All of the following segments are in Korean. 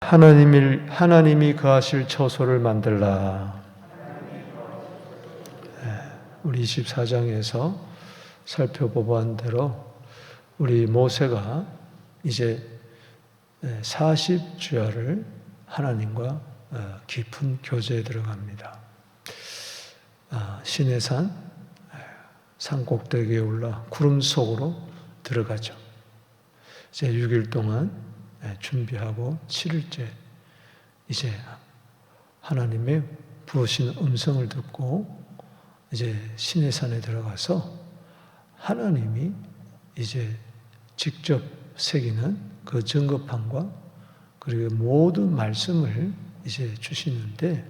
하나님이 거하실 처소를 만들라. 우리 24장에서 살펴보본 대로 우리 모세가 이제 40주야를 하나님과 깊은 교제에 들어갑니다. 시내산 꼭대기에 올라 구름 속으로 들어가죠. 이제 6일 동안 준비하고 7일째 이제 하나님의 부으신 음성을 듣고 이제 시내산에 들어가서 하나님이 이제 직접 새기는 그 증거판과 그리고 모든 말씀을 이제 주시는데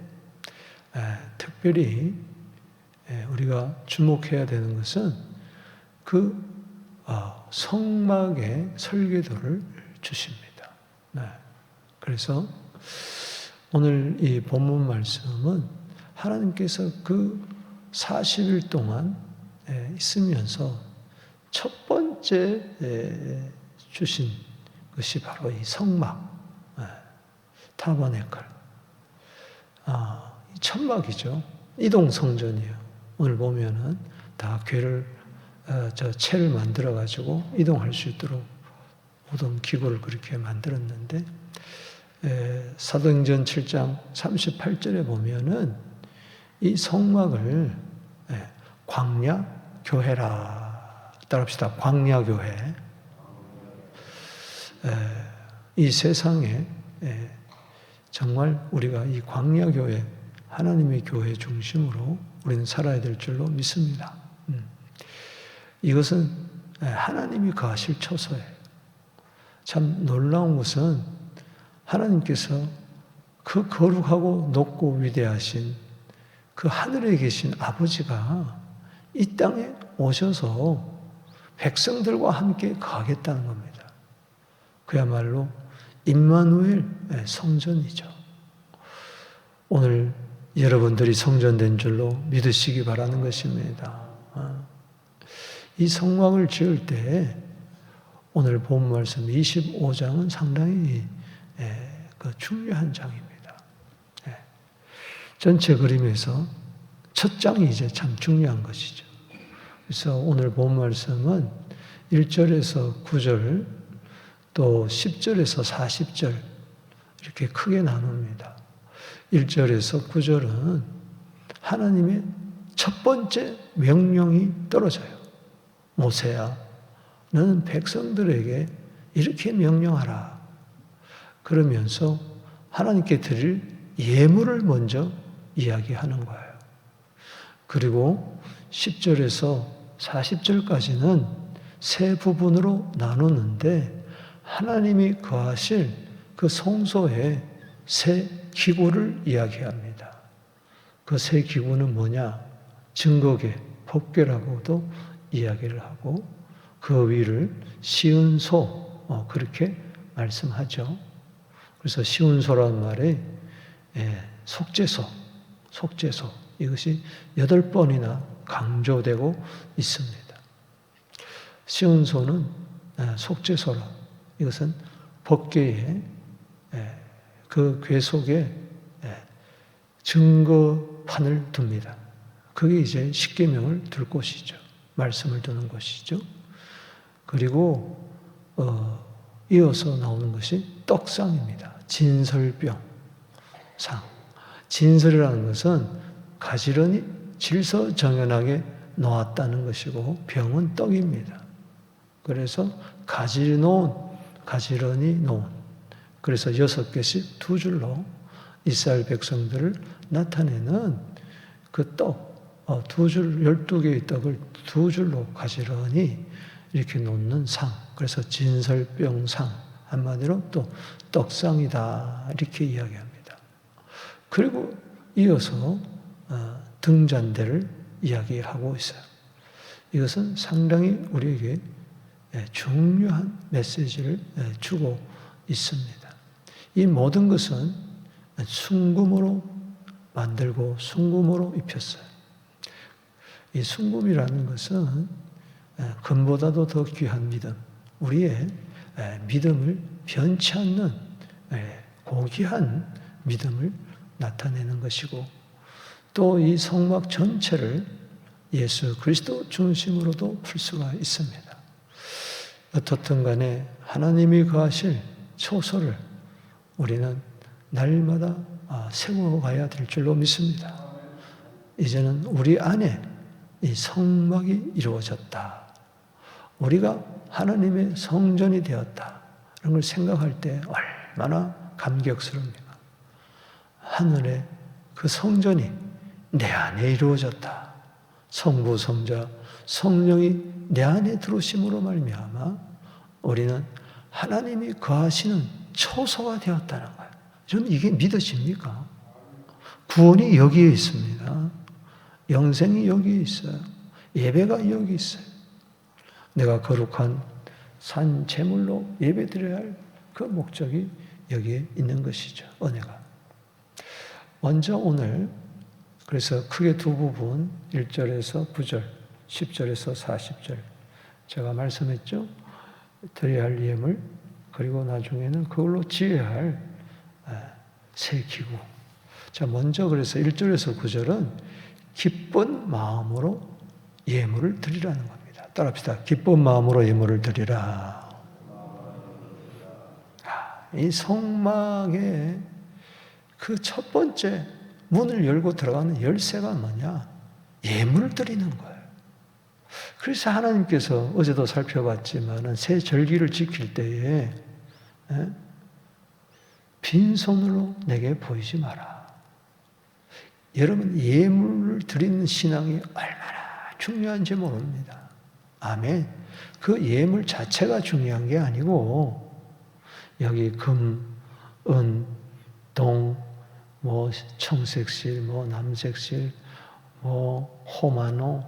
특별히 우리가 주목해야 되는 것은 그 성막의 설계도를 주십니다. 그래서 오늘 이 본문 말씀은 하나님께서 그 40일 동안 있으면서 첫 번째 주신 것이 바로 이 성막, 타버네클. 천막이죠. 이동 성전이에요. 오늘 보면은 다 채를 만들어 가지고 이동할 수 있도록 모든 기구를 그렇게 만들었는데 사도행전 7장 38절에 보면은 이 성막을 광야교회라 따라합시다. 광야교회. 이 세상에 정말 우리가 이 광야교회 하나님의 교회 중심으로 우리는 살아야 될 줄로 믿습니다. 이것은 하나님이 거하실 처소예요. 참 놀라운 것은 하나님께서 그 거룩하고 높고 위대하신 그 하늘에 계신 아버지가 이 땅에 오셔서 백성들과 함께 거하겠다는 겁니다. 그야말로 임마누엘 성전이죠. 오늘 여러분들이 성전된 줄로 믿으시기 바라는 것입니다. 이 성막을 지을 때 오늘 본 말씀 25장은 상당히 중요한 장입니다. 전체 그림에서 첫 장이 이제 참 중요한 것이죠. 그래서 오늘 본 말씀은 1절에서 9절 또 10절에서 40절 이렇게 크게 나눕니다. 1절에서 9절은 하나님의 첫 번째 명령이 떨어져요. 모세야, 너는 백성들에게 이렇게 명령하라. 그러면서 하나님께 드릴 예물을 먼저 이야기하는 거예요. 그리고 10절에서 40절까지는 세 부분으로 나누는데 하나님이 거하실 그 성소의 세 기구를 이야기합니다. 그 세 기구는 뭐냐? 증거궤, 법궤라고도 이야기를 하고 그 위를 시은소 그렇게 말씀하죠. 그래서 시은소라는 말에 속죄소 이것이 8번이나 강조되고 있습니다. 시은소는 속죄소라. 이것은 법궤의 그 궤 속에 증거판을 둡니다. 그게 이제 십계명을 둘 곳이죠. 말씀을 두는 곳이죠. 그리고 이어서 나오는 것이 떡상입니다. 진설병 상. 진설이라는 것은 가지런히 질서정연하게 놓았다는 것이고 병은 떡입니다. 그래서 가지런히 놓은 그래서 6개씩 2줄로 이스라엘 백성들을 나타내는 그 떡, 12개의 떡을 2줄로 가지런히 이렇게 놓는 상. 그래서 진설병상. 한마디로 또 떡상이다. 이렇게 이야기합니다. 그리고 이어서 등잔대를 이야기하고 있어요. 이것은 상당히 우리에게 중요한 메시지를 주고 있습니다. 이 모든 것은 순금으로 만들고 순금으로 입혔어요. 이 순금이라는 것은 금보다도 더 귀한 믿음, 우리의 믿음을 변치 않는 고귀한 믿음을 나타내는 것이고, 또 이 성막 전체를 예수 그리스도 중심으로도 풀 수가 있습니다. 어떻든 간에 하나님이 거하실 초소를 우리는 날마다 세워가야 될 줄로 믿습니다. 이제는 우리 안에 이 성막이 이루어졌다. 우리가 하나님의 성전이 되었다. 이런 걸 생각할 때 얼마나 감격스럽니까? 하늘의 그 성전이 내 안에 이루어졌다. 성부, 성자, 성령이 내 안에 들어오심으로 말미암아 우리는 하나님이 거하시는 초소가 되었다는 거예요. 여러분, 이게 믿어집니까? 구원이 여기에 있습니다. 영생이 여기에 있어요. 예배가 여기 있어요. 내가 거룩한 산 제물로 예배드려야 할 그 목적이 여기에 있는 것이죠. 은혜가. 먼저 오늘 그래서 크게 두 부분, 1절에서 9절, 10절에서 40절 제가 말씀했죠. 드려야 할 예물, 그리고 나중에는 그걸로 지어야 할 새 기구. 자, 먼저 그래서 1절에서 9절은 기쁜 마음으로 예물을 드리라는 겁니다. 따라합시다. 기쁜 마음으로 예물을 드리라. 이 성막의 그 첫 번째 문을 열고 들어가는 열쇠가 뭐냐? 예물을 드리는 거예요. 그래서 하나님께서 어제도 살펴봤지만은 새 절기를 지킬 때에 빈손으로 내게 보이지 마라. 여러분, 예물을 드리는 신앙이 얼마나 중요한지 모릅니다. 아멘. 그 예물 자체가 중요한 게 아니고 여기 금, 은, 동, 뭐 청색실, 뭐 남색실, 뭐 호마노,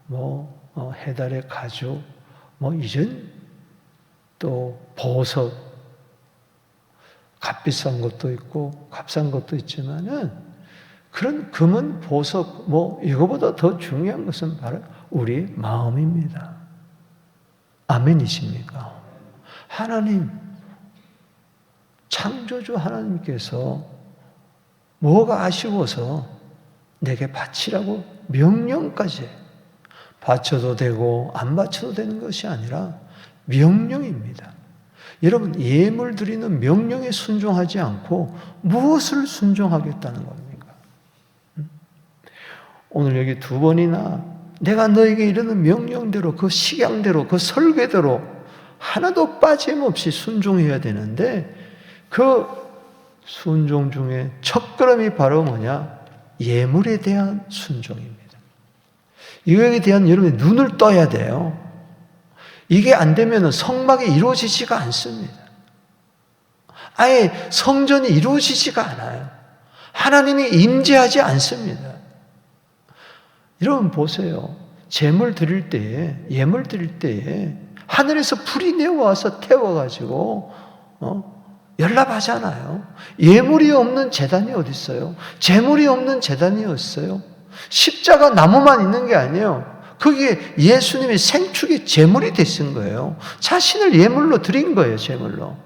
뭐 해달의 가죽, 뭐 이런 또 보석, 값비싼 것도 있고 값싼 것도 있지만은 그런 금은 보석 뭐 이거보다 더 중요한 것은 바로 우리 마음입니다. 아멘이십니까? 하나님 창조주 하나님께서 뭐가 아쉬워서 내게 바치라고 명령까지 바쳐도 되고 안 바쳐도 되는 것이 아니라 명령입니다. 여러분, 예물 드리는 명령에 순종하지 않고 무엇을 순종하겠다는 겁니까? 오늘 여기 두 번이나 내가 너에게 이르는 명령대로 그 식양대로 그 설계대로 하나도 빠짐없이 순종해야 되는데 그 순종 중에 첫걸음이 바로 뭐냐? 예물에 대한 순종입니다. 이거에 대한 여러분의 눈을 떠야 돼요. 이게 안 되면 성막이 이루어지지가 않습니다. 아예 성전이 이루어지지가 않아요. 하나님이 임재하지 않습니다. 여러분 보세요. 예물 드릴 때에 하늘에서 불이 내려와서 태워가지고 연락하잖아요. 예물이 없는 제단이 어디 있어요? 제물이 없는 제단이 어디 있어요? 십자가 나무만 있는 게 아니에요. 거기에 예수님의 생축의 제물이 되신 거예요. 자신을 예물로 드린 거예요. 제물로.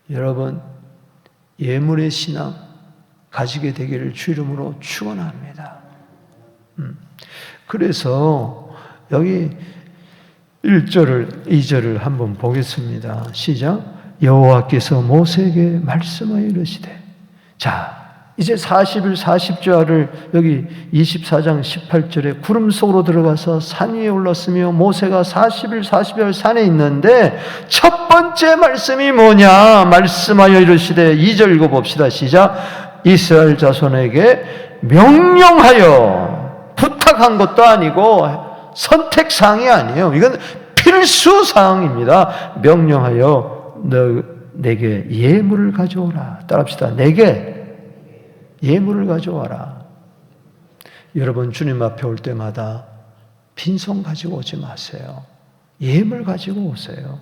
여러분, 예물의 신앙 가지게 되기를 주 이름으로 축원합니다. 그래서 여기 1절을 2절을 한번 보겠습니다. 시작. 여호와께서 모세에게 말씀하여 이르시되. 자, 이제 40일 40절을 여기 24장 18절에 구름 속으로 들어가서 산 위에 올랐으며 모세가 40일 40일 산에 있는데 첫 번째 말씀이 뭐냐? 말씀하여 이르시되. 2절 읽어봅시다. 시작. 이스라엘 자손에게 명령하여, 부탁한 것도 아니고 선택사항이 아니에요. 이건 필수사항입니다. 명령하여 내게 예물을 가져오라. 따라합시다. 내게 예물을 가져와라. 여러분, 주님 앞에 올 때마다 빈손 가지고 오지 마세요. 예물 가지고 오세요.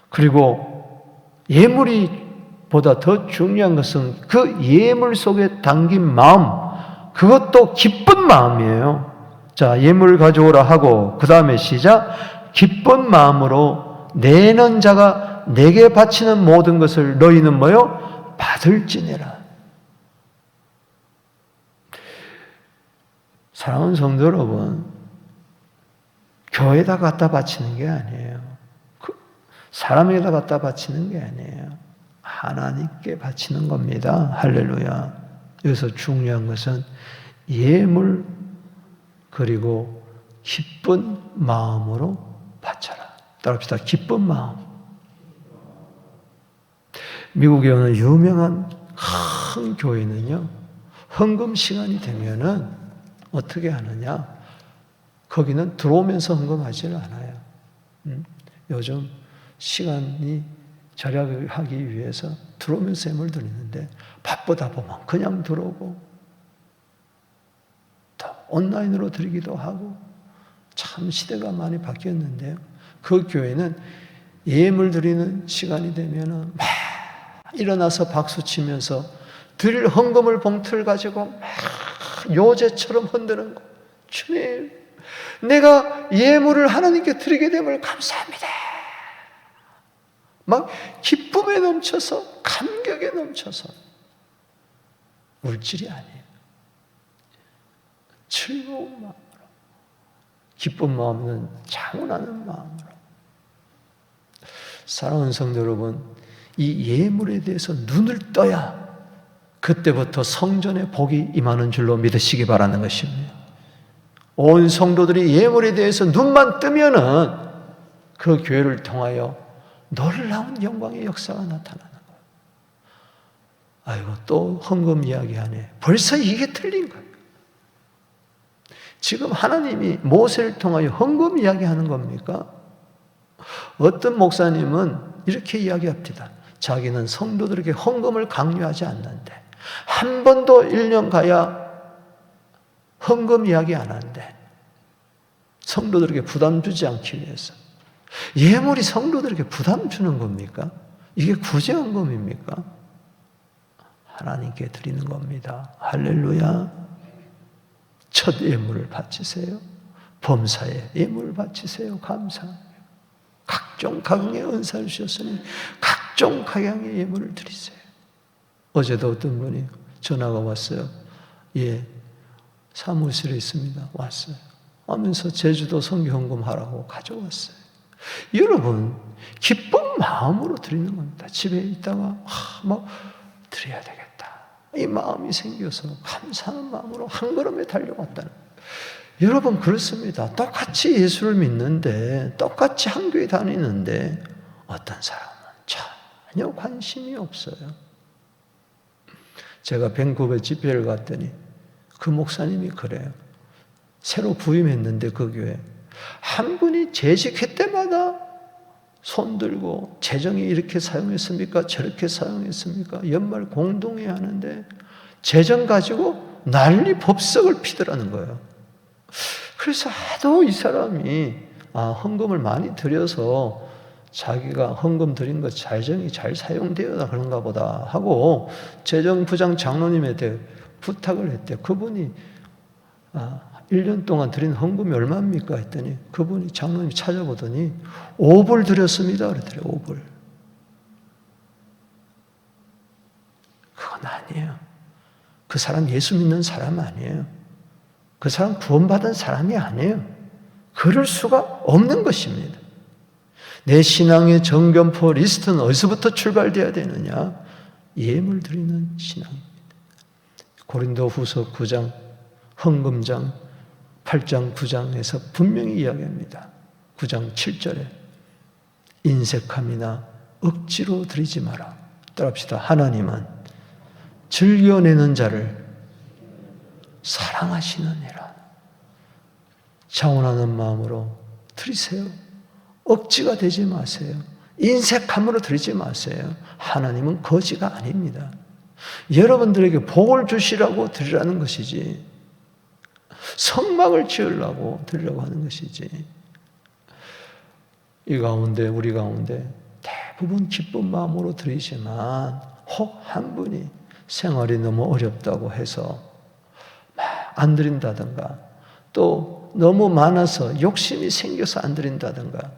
그리고 예물이 보다 더 중요한 것은 그 예물 속에 담긴 마음, 그것도 기쁜 마음이에요. 자, 예물을 가져오라 하고 그 다음에 시작. 기쁜 마음으로 내는 자가 내게 바치는 모든 것을 너희는 뭐요? 받을지니라. 사랑하는 성도 여러분, 교회에다 갖다 바치는 게 아니에요. 사람에다 갖다 바치는 게 아니에요. 하나님께 바치는 겁니다. 할렐루야. 여기서 중요한 것은 예물 그리고 기쁜 마음으로 바쳐라. 따라합시다. 기쁜 마음. 미국에 어느 유명한 큰 교회는요, 헌금 시간이 되면은 어떻게 하느냐? 거기는 들어오면서 헌금하지를 않아요. 요즘 시간이 절약하기 위해서 들어오면서 예물 드리는데 바쁘다 보면 그냥 들어오고 또 온라인으로 드리기도 하고 참 시대가 많이 바뀌었는데요. 그 교회는 예물 드리는 시간이 되면은 막 일어나서 박수 치면서 드릴 헌금을 봉투를 가지고 막 요제처럼 흔드는 거. 주님, 내가 예물을 하나님께 드리게 됨을 감사합니다. 막 기쁨에 넘쳐서 감격에 넘쳐서 물질이 아니에요. 즐거운 마음으로, 기쁜 마음은 장훈하는 마음으로. 사랑하는 성도 여러분, 이 예물에 대해서 눈을 떠야 그때부터 성전에 복이 임하는 줄로 믿으시기 바라는 것입니다. 온 성도들이 예물에 대해서 눈만 뜨면은 그 교회를 통하여 놀라운 영광의 역사가 나타나는 거예요. 아이고, 또 헌금 이야기하네. 벌써 이게 틀린 거예요. 지금 하나님이 모세를 통하여 헌금 이야기하는 겁니까? 어떤 목사님은 이렇게 이야기합니다. 자기는 성도들에게 헌금을 강요하지 않는데 한 번도 1년 가야 헌금 이야기 안 하는데 성도들에게 부담 주지 않기 위해서. 예물이 성도들에게 부담 주는 겁니까? 이게 구제헌금입니까? 하나님께 드리는 겁니다. 할렐루야. 첫 예물을 바치세요. 범사에 예물을 바치세요. 감사합니다. 각종 각양의 은사를 주셨으니 각종 각양의 예물을 드리세요. 어제도 어떤 분이 전화가 왔어요. 예, 사무실에 있습니다. 왔어요. 하면서 제주도 선교헌금 하라고 가져왔어요. 여러분, 기쁜 마음으로 드리는 겁니다. 집에 있다가 뭐 드려야 되겠다. 이 마음이 생겨서 감사하는 마음으로 한 걸음에 달려갔다는 거예요. 여러분, 그렇습니다. 똑같이 예수를 믿는데, 똑같이 한교회 다니는데 어떤 사람은 전혀 관심이 없어요. 제가 밴쿠버 집회를 갔더니 그 목사님이 그래요. 새로 부임했는데 그 교회 한 분이 재직할 때마다 손 들고 재정이 이렇게 사용했습니까? 저렇게 사용했습니까? 연말 공동회 하는데 재정 가지고 난리 법석을 피더라는 거예요. 그래서 하도 이 사람이 헌금을 많이 드려서 자기가 헌금 드린 것 재정이 잘 사용되어다 그런가 보다 하고 재정부장 장로님한테 부탁을 했대. 그분이 1년 동안 드린 헌금이 얼마입니까? 했더니 그분이 장로님이 찾아보더니 5불 드렸습니다. 그랬더래요. 5불. 그건 아니에요. 그 사람 예수 믿는 사람 아니에요. 그 사람 구원받은 사람이 아니에요. 그럴 수가 없는 것입니다. 내 신앙의 정견포 리스트는 어디서부터 출발되어야 되느냐? 예물 드리는 신앙입니다. 고린도후서 9장 헌금장 8장 9장에서 분명히 이야기합니다. 9장 7절에 인색함이나 억지로 드리지 마라. 따라합시다. 하나님은 즐겨내는 자를 사랑하시느니라. 자원하는 마음으로 드리세요. 억지가 되지 마세요. 인색함으로 드리지 마세요. 하나님은 거지가 아닙니다. 여러분들에게 복을 주시라고 드리라는 것이지 성막을 지으려고 드리려고 하는 것이지. 이 가운데 우리 가운데 대부분 기쁜 마음으로 드리지만 혹 한 분이 생활이 너무 어렵다고 해서 막 안 드린다든가 또 너무 많아서 욕심이 생겨서 안 드린다든가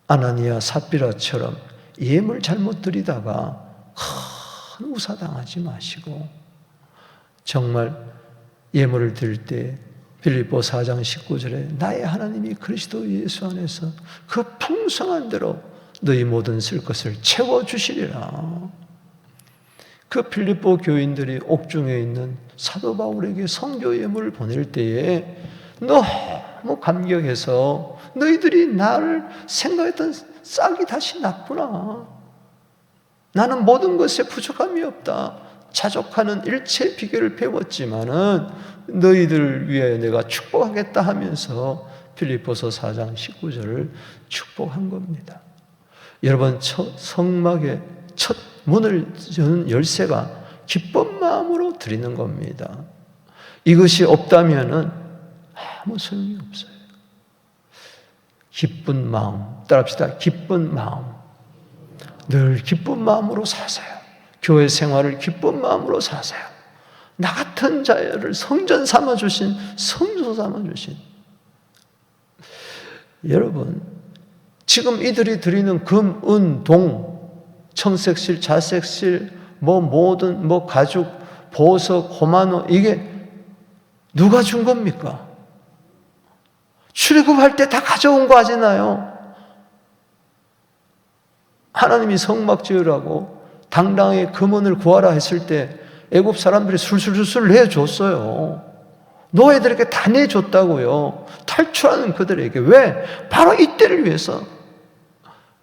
아나니아 삽비라처럼 예물 잘못 드리다가 큰 우사당하지 마시고 정말 예물을 드릴 때 빌립보 4장 19절에 나의 하나님이 그리스도 예수 안에서 그 풍성한 대로 너희 모든 쓸 것을 채워주시리라. 그 필립보 교인들이 옥중에 있는 사도 바울에게 선교 예물을 보낼 때에 너무 감격해서 너희들이 나를 생각했던 싹이 다시 났구나. 나는 모든 것에 부족함이 없다. 자족하는 일체 비결을 배웠지만은 너희들을 위해 내가 축복하겠다 하면서 필립보서 4장 19절을 축복한 겁니다. 여러분, 성막의 첫 문을 여는 열쇠가 기쁜 마음으로 드리는 겁니다. 이것이 없다면은 아무 소용이 없어요. 기쁜 마음, 따라합시다. 기쁜 마음. 늘 기쁜 마음으로 사세요. 교회 생활을 기쁜 마음으로 사세요. 나 같은 자를 성전 삼아주신, 성소 삼아주신. 여러분, 지금 이들이 드리는 금, 은, 동, 청색실, 자색실, 모든, 가죽, 보석, 고마노, 이게 누가 준 겁니까? 출애굽할 때 다 가져온 거 하잖아요. 하나님이 성막 지으라고 당당하게 금은을 구하라 했을 때 애굽 사람들이 술술술 내줬어요. 노예들에게 다 내줬다고요. 탈출하는 그들에게. 왜? 바로 이때를 위해서.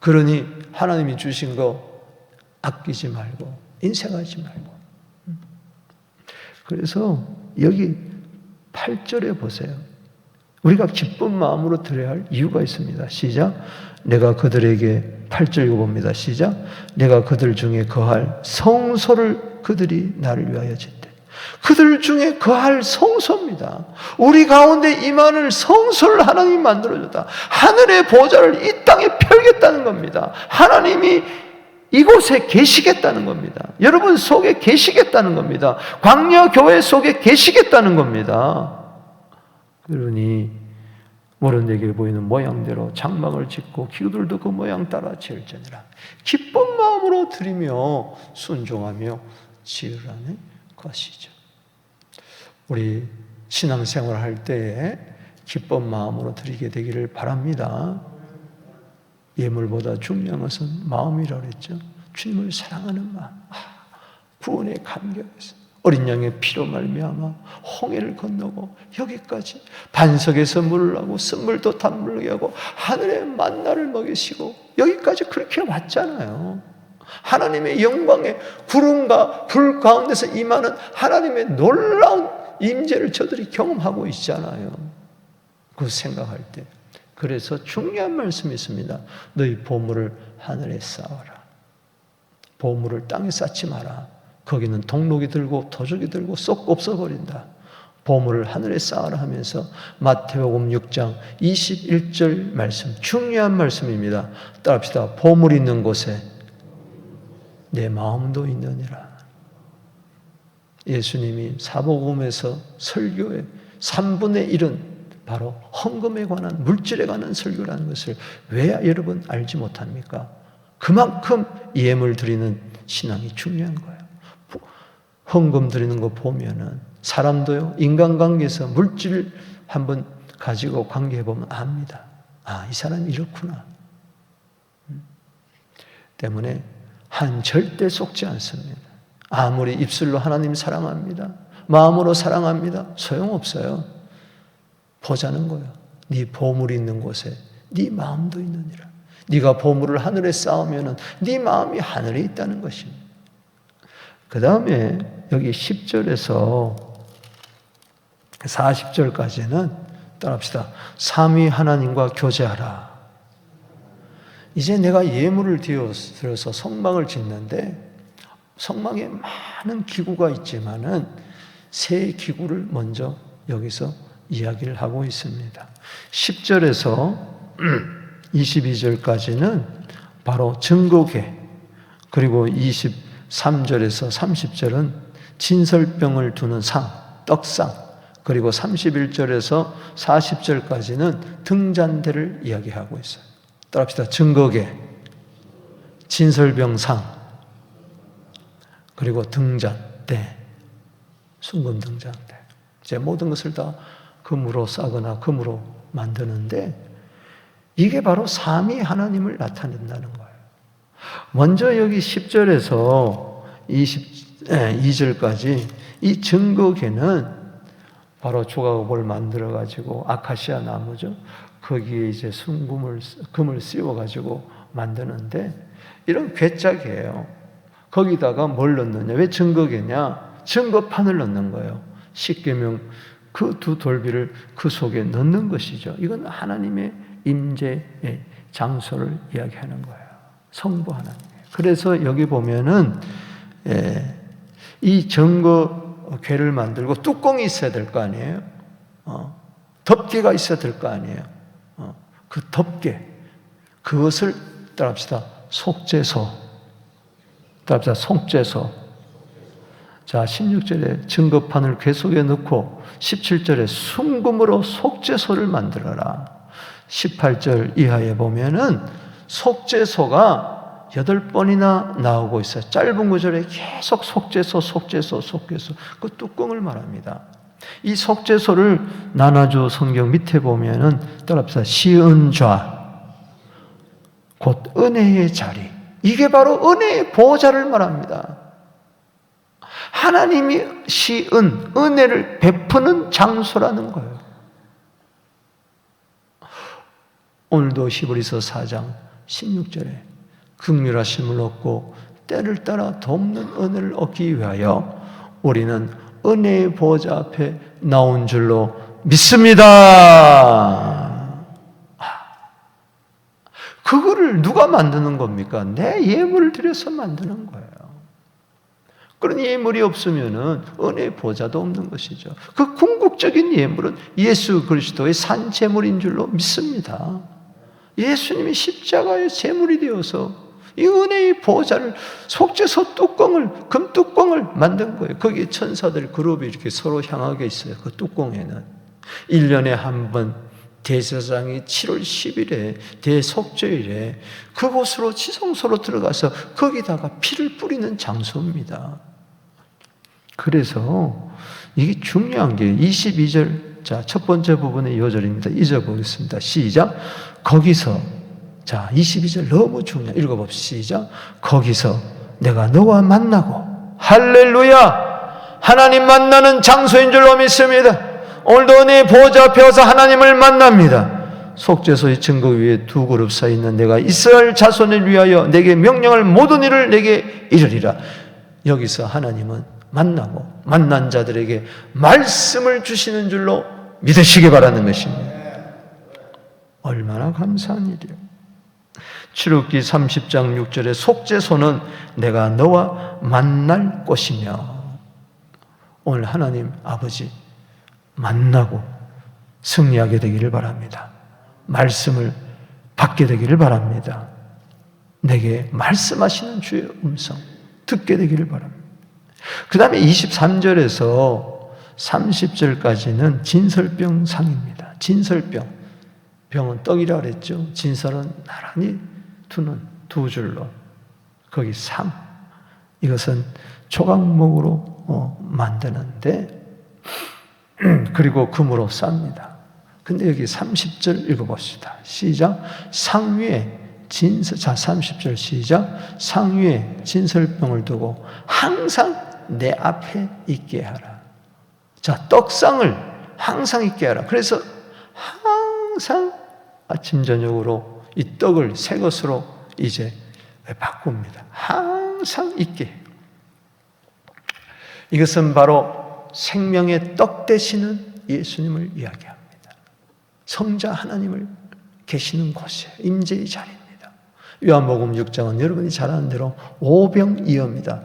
그러니 하나님이 주신 거 아끼지 말고 인색하지 말고. 그래서 여기 8절에 보세요. 우리가 기쁜 마음으로 드려야 할 이유가 있습니다. 시작. 내가 그들에게 8절 읽어봅니다. 시작. 내가 그들 중에 거할 성소를 그들이 나를 위하여 짓대. 그들 중에 거할 성소입니다. 우리 가운데 임하는 성소를 하나님이 만들어줬다. 하늘의 보좌를 이 땅에 펴겠다는 겁니다. 하나님이 이곳에 계시겠다는 겁니다. 여러분 속에 계시겠다는 겁니다. 광야 교회 속에 계시겠다는 겁니다. 그러니 모른에게 보이는 모양대로 장막을 짓고 기구들도 그 모양 따라 지을지니라. 기쁜 마음으로 드리며 순종하며 지으라는 것이죠. 우리 신앙생활 할 때에 기쁜 마음으로 드리게 되기를 바랍니다. 예물보다 중요한 것은 마음이라고 그랬죠. 주님을 사랑하는 마음, 구원의 감격에서 어린 양의 피로 말미암아 홍해를 건너고 여기까지 반석에서 물을 하고 쓴물도 단물게 하고 하늘의 만나를 먹이시고 여기까지 그렇게 왔잖아요. 하나님의 영광의 구름과 불 가운데서 임하는 하나님의 놀라운 임재를 저들이 경험하고 있잖아요. 그 생각할 때. 그래서 중요한 말씀이 있습니다. 너희 보물을 하늘에 쌓아라. 보물을 땅에 쌓지 마라. 거기는 동록이 들고 도적이 들고 쏙 없어버린다. 보물을 하늘에 쌓아라 하면서 마태복음 6장 21절 말씀, 중요한 말씀입니다. 따라합시다. 보물 있는 곳에 내 마음도 있느니라. 예수님이 사복음에서 설교의 3분의 1은 바로 헌금에 관한, 물질에 관한 설교라는 것을 왜 여러분 알지 못합니까? 그만큼 예물 드리는 신앙이 중요한 거예요. 헌금 드리는 거 보면은 사람도요, 인간관계에서 물질 한번 가지고 관계해보면 압니다. 아, 이 사람이 이렇구나. 때문에 한 절대 속지 않습니다. 아무리 입술로 하나님 사랑합니다. 마음으로 사랑합니다. 소용없어요. 보자는 거예요. 네 보물이 있는 곳에 네 마음도 있느니라. 네가 보물을 하늘에 쌓으면 네 마음이 하늘에 있다는 것입니다. 그 다음에 여기 10절에서 40절까지는 따라합시다. 삼위 하나님과 교제하라. 이제 내가 예물을 드려서 성막을 짓는데 성막에 많은 기구가 있지만은 세 기구를 먼저 여기서 이야기를 하고 있습니다. 10절에서 22절까지는 바로 증거궤, 그리고 23절에서 30절은 진설병을 두는 상, 떡상, 그리고 31절에서 40절까지는 등잔대를 이야기하고 있어요. 따라합시다. 증거궤, 진설병상, 그리고 등잔대, 순금 등잔대. 이제 모든 것을 다 금으로 싸거나 금으로 만드는데 이게 바로 삼위 하나님을 나타낸다는 거예요. 먼저 여기 10절에서 22절까지 이 증거궤는 바로 조각을 만들어가지고 아카시아 나무죠. 거기에 이제 금을 씌워가지고 만드는데 이런 괴짝이에요. 거기다가 뭘 넣느냐? 왜 증거궤냐? 증거판을 넣는 거예요. 십계명 그 두 돌비를 그 속에 넣는 것이죠. 이건 하나님의 임재의 장소를 이야기하는 거예요. 성부 하나님. 그래서 여기 보면은 이 증거궤를 만들고 뚜껑이 있어야 될 거 아니에요. 덮개가 있어야 될 거 아니에요. 그 덮개, 그것을 따라합시다. 속죄소. 따라합시다. 속죄소. 자, 16절에 증거판을 궤 속에 넣고 17절에 순금으로 속죄소를 만들어라. 18절 이하에 보면은 속죄소가 8번이나 나오고 있어요. 짧은 구절에 계속 속죄소, 속죄소, 속죄소. 그 뚜껑을 말합니다. 이 속죄소를 나눠주 성경 밑에 보면은 따라합시다. 시은좌, 곧 은혜의 자리. 이게 바로 은혜의 보좌를 말합니다. 하나님이 시은, 은혜를 베푸는 장소라는 거예요. 오늘도 히브리서 4장 16절에 긍휼하심을 얻고 때를 따라 돕는 은혜를 얻기 위하여 우리는 은혜의 보좌 앞에 나온 줄로 믿습니다. 그거를 누가 만드는 겁니까? 내 예물을 들여서 만드는 거예요. 그런 예물이 없으면은 은혜의 보좌도 없는 것이죠. 그 궁극적인 예물은 예수 그리스도의 산제물인 줄로 믿습니다. 예수님이 십자가의 제물이 되어서 이 은혜의 보좌를 속죄소 뚜껑을, 금뚜껑을 만든 거예요. 거기에 천사들 그룹이 이렇게 서로 향하게 있어요. 그 뚜껑에는 1년에 한 번 대제사장이 7월 10일에 대속죄일에 그곳으로 지성소로 들어가서 거기다가 피를 뿌리는 장소입니다. 그래서 이게 중요한 게 22절, 자, 첫 번째 부분의 요절입니다. 잊어보겠습니다. 시작. 거기서, 자, 22절 너무 중요해. 읽어봅시다. 시작. 거기서 내가 너와 만나고, 할렐루야! 하나님 만나는 장소인 줄로 믿습니다. 오늘도 네 보좌 앞에 와서 하나님을 만납니다. 속죄소의 증거 위에 두 그룹 서 있는 내가 이스라엘 자손을 위하여 내게 명령할 모든 일을 내게 이르리라. 여기서 하나님은 만나고 만난 자들에게 말씀을 주시는 줄로 믿으시기 바라는 것입니다. 얼마나 감사한 일이에요. 출애굽기 30장 6절에 속죄소는 내가 너와 만날 곳이며, 오늘 하나님 아버지 만나고 승리하게 되기를 바랍니다. 말씀을 받게 되기를 바랍니다. 내게 말씀하시는 주의 음성 듣게 되기를 바랍니다. 그 다음에 23절에서 30절까지는 진설병상입니다. 진설병, 병은 떡이라 그랬죠. 진설은 나란히 두는 두 줄로, 거기 상, 이것은 조각목으로 만드는데 그리고 금으로 쌉니다. 근데 여기 30절 읽어봅시다. 시작. 상 위에 진설, 자, 30절 시작. 상 위에 진설병을 두고 항상 내 앞에 있게 하라. 자, 떡상을 항상 있게 하라. 그래서 항상 아침 저녁으로 이 떡을 새 것으로 이제 바꿉니다. 항상 있게. 이것은 바로 생명의 떡 되시는 예수님을 이야기합니다. 성자 하나님을 계시는 곳이에요. 임재의 자리입니다. 요한복음 6장은 여러분이 잘 아는 대로 오병이어입니다.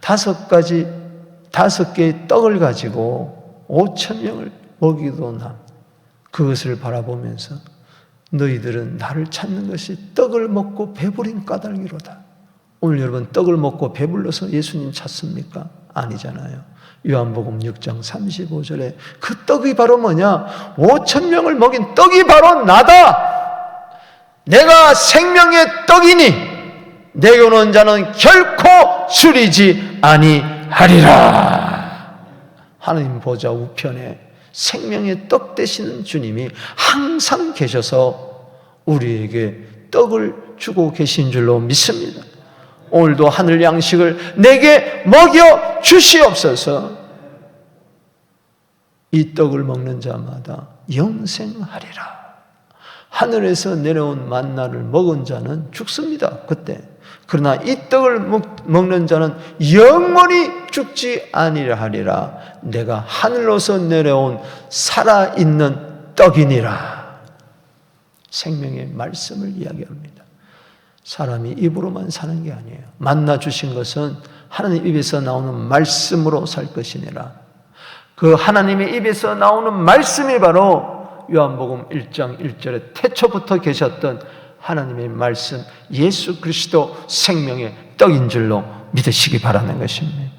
5개의 떡을 가지고 5,000명을 먹이도 남, 그것을 바라보면서 너희들은 나를 찾는 것이 떡을 먹고 배부린 까닭이로다. 오늘 여러분 떡을 먹고 배불러서 예수님 찾습니까? 아니잖아요. 요한복음 6장 35절에 그 떡이 바로 뭐냐? 5,000명을 먹인 떡이 바로 나다. 내가 생명의 떡이니 내게 오는 자는 결코 줄이지 아니하리라. 하나님 보좌 우편에 생명의 떡 되시는 주님이 항상 계셔서 우리에게 떡을 주고 계신 줄로 믿습니다. 오늘도 하늘 양식을 내게 먹여 주시옵소서. 이 떡을 먹는 자마다 영생하리라. 하늘에서 내려온 만나를 먹은 자는 죽습니다, 그때. 그러나 이 떡을 먹는 자는 영원히 죽지 아니라 하리라. 내가 하늘로서 내려온 살아있는 떡이니라. 생명의 말씀을 이야기합니다. 사람이 입으로만 사는 게 아니에요. 만나 주신 것은 하나님 입에서 나오는 말씀으로 살 것이니라. 그 하나님의 입에서 나오는 말씀이 바로 요한복음 1장 1절에 태초부터 계셨던 하나님의 말씀, 예수 그리스도 생명의 떡인 줄로 믿으시기 바라는 것입니다.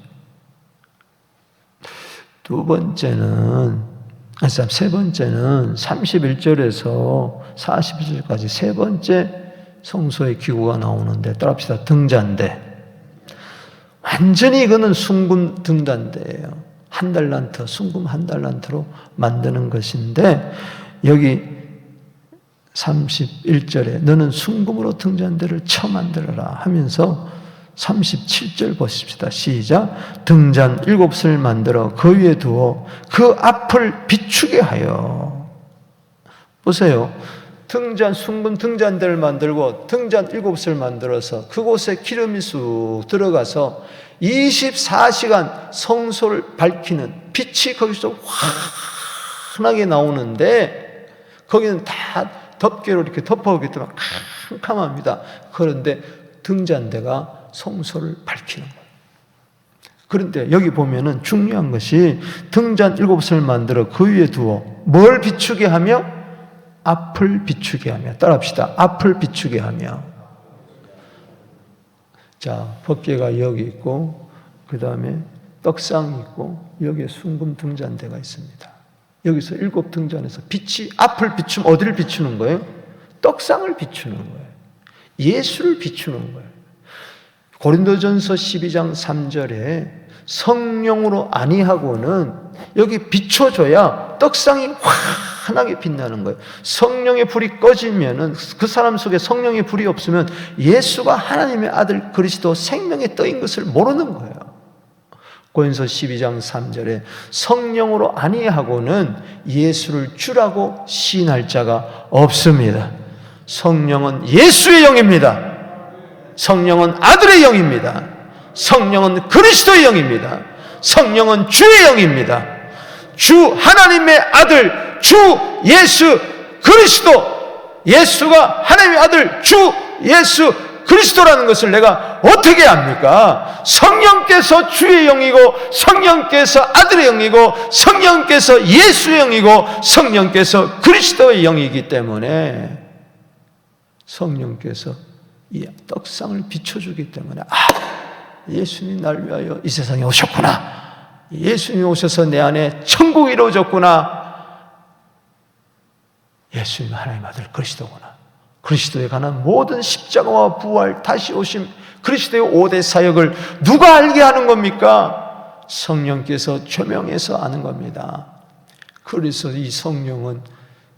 세 번째는 31절에서 41절까지 세 번째 성소의 기구가 나오는데, 따라합시다. 등잔대. 완전히 이거는 순금 등잔대예요. 한 달란트, 순금 한 달란트로 만드는 것인데, 여기 31절에 너는 순금으로 등잔대를 쳐 만들어라 하면서 37절 보십시다. 시작. 등잔 7을 만들어 그 위에 두어 그 앞을 비추게 하여. 보세요. 등잔, 순금 등잔대를 만들고 등잔 7을 만들어서 그곳에 기름이 쑥 들어가서 24시간 성소를 밝히는 빛이 거기서 환하게 나오는데, 거기는 다 덮개로 이렇게 덮어오기 때문에 캄캄합니다. 그런데 등잔대가 성소를 밝히는 거예요. 그런데 여기 보면은 중요한 것이 등잔 7을 만들어 그 위에 두어 뭘 비추게 하며? 앞을 비추게 하며. 따라합시다. 앞을 비추게 하며. 자, 덮개가 여기 있고, 그 다음에 떡상이 있고, 여기에 순금 등잔대가 있습니다. 여기서 7 등잔에서 빛이 앞을 비추면 어디를 비추는 거예요? 떡상을 비추는 거예요. 예수를 비추는 거예요. 고린도전서 12장 3절에 성령으로 아니하고는 여기 비춰줘야 떡상이 환하게 빛나는 거예요. 성령의 불이 꺼지면은, 그 사람 속에 성령의 불이 없으면 예수가 하나님의 아들 그리스도 생명의 떡인 것을 모르는 거예요. 고린도서 12장 3절에 성령으로 아니하고는 예수를 주라고 시인할 자가 없습니다. 성령은 예수의 영입니다. 성령은 아들의 영입니다. 성령은 그리스도의 영입니다. 성령은 주의 영입니다. 주 하나님의 아들 주 예수 그리스도, 예수가 하나님의 아들 주 예수 그리스도라는 것을 내가 어떻게 압니까? 성령께서 주의 영이고, 성령께서 아들의 영이고, 성령께서 예수의 영이고, 성령께서 그리스도의 영이기 때문에 성령께서 이 떡상을 비춰주기 때문에, 예수님이 날 위하여 이 세상에 오셨구나, 예수님이 오셔서 내 안에 천국이 이루어졌구나, 예수님 하나님 아들 그리스도구나, 그리스도에 관한 모든 십자가와 부활, 다시 오심, 그리스도의 5대 사역을 누가 알게 하는 겁니까? 성령께서 조명해서 아는 겁니다. 그래서 이 성령은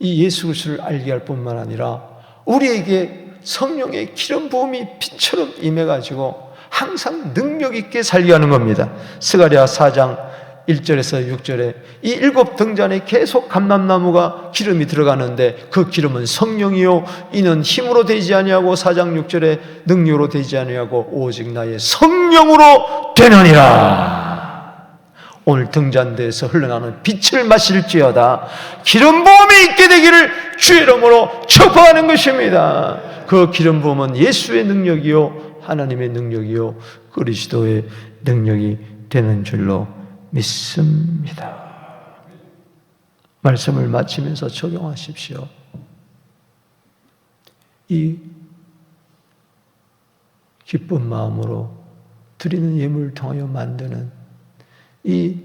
이 예수 그리스도를 알게 할 뿐만 아니라 우리에게 성령의 기름 부음이 빛처럼 임해가지고 항상 능력 있게 살게 하는 겁니다. 스가랴 4장 1절에서 6절에 이 7 등잔에 계속 감람나무가 기름이 들어가는데, 그 기름은 성령이요 이는 힘으로 되지 아니하고 4장 6절에 능력으로 되지 아니하고 오직 나의 성령으로 되느니라. 오늘 등잔대에서 흘러나오는 빛을 마실지어다 기름 부음이 있게 되기를 주의 이름으로 축복하는 것입니다. 그 기름 부음은 예수의 능력이요 하나님의 능력이요 그리스도의 능력이 되는 줄로 믿습니다. 말씀을 마치면서 적용하십시오. 이 기쁜 마음으로 드리는 예물을 통하여 만드는 이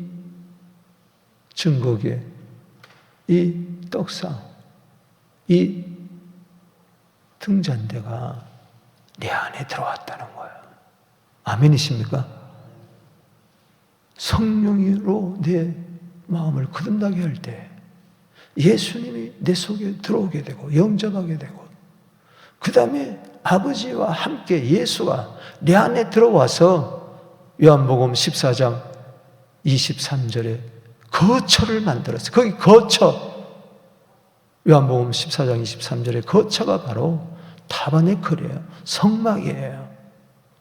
증거계, 이 떡상, 이 등잔대가 내 안에 들어왔다는 거예요. 아멘이십니까? 성령으로 내 마음을 거듭나게 할 때 예수님이 내 속에 들어오게 되고 영접하게 되고, 그 다음에 아버지와 함께 예수가 내 안에 들어와서 요한복음 14장 23절에 거처를 만들었어요. 거기 거처, 요한복음 14장 23절에 거처가 바로 타버네클이에요. 성막이에요.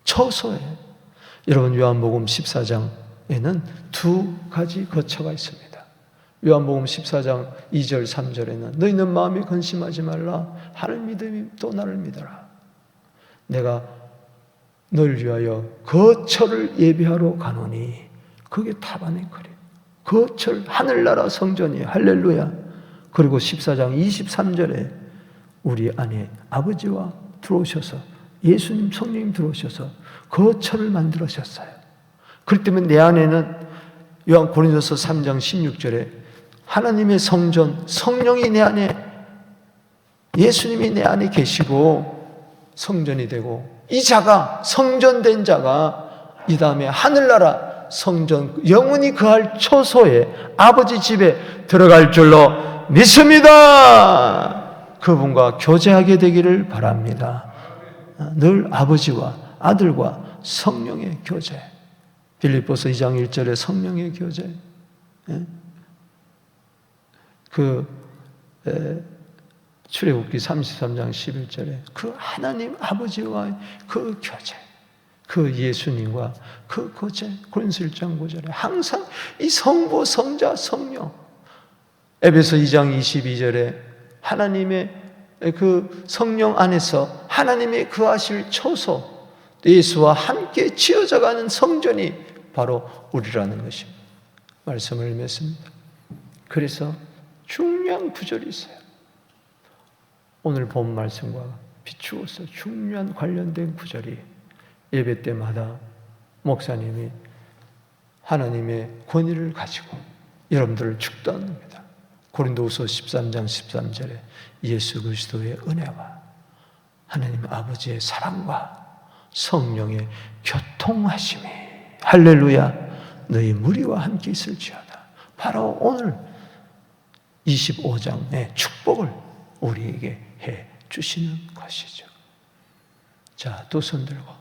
처소예요. 여러분, 요한복음 14장에는 두 가지 거처가 있습니다. 요한복음 14장 2절 3절에는 너희는 마음에 근심하지 말라. 하늘 믿음이 또 나를 믿어라. 내가 널 위하여 거처를 예비하러 가노니, 그게 타버네클이에요. 거처를, 하늘나라 성전이에요. 할렐루야. 그리고 14장 23절에 우리 안에 아버지와 들어오셔서, 예수님 성령님 들어오셔서 거처를 만들으셨어요. 그렇기 때문에 내 안에는 요한 고린도서 3장 16절에 하나님의 성전, 성령이 내 안에, 예수님이 내 안에 계시고 성전이 되고, 이 자가, 성전된 자가 이 다음에 하늘나라 성전, 영원히 거할 초소에 아버지 집에 들어갈 줄로 믿습니다. 그분과 교제하게 되기를 바랍니다. 늘 아버지와 아들과 성령의 교제. 빌립보서 2장 1절에 성령의 교제. 출애굽기 33장 11절에 그 하나님 아버지와 그 교제, 그 예수님과 그 교제. 고린도서 1장 9절에 항상 이 성부, 성자, 성령. 에베소 2장 22절에 하나님의 그 성령 안에서 하나님의 거하실 초소, 예수와 함께 지어져가는 성전이 바로 우리라는 것입니다. 말씀을 맺습니다. 그래서 중요한 구절이 있어요. 오늘 본 말씀과 비추어서 중요한 관련된 구절이, 예배 때마다 목사님이 하나님의 권위를 가지고 여러분들을 축도합니다. 고린도후서 13장 13절에 예수 그리스도의 은혜와 하나님 아버지의 사랑과 성령의 교통하심이, 할렐루야, 너희 무리와 함께 있을지어다. 바로 오늘 25장의 축복을 우리에게 해 주시는 것이죠. 자, 두 손 들고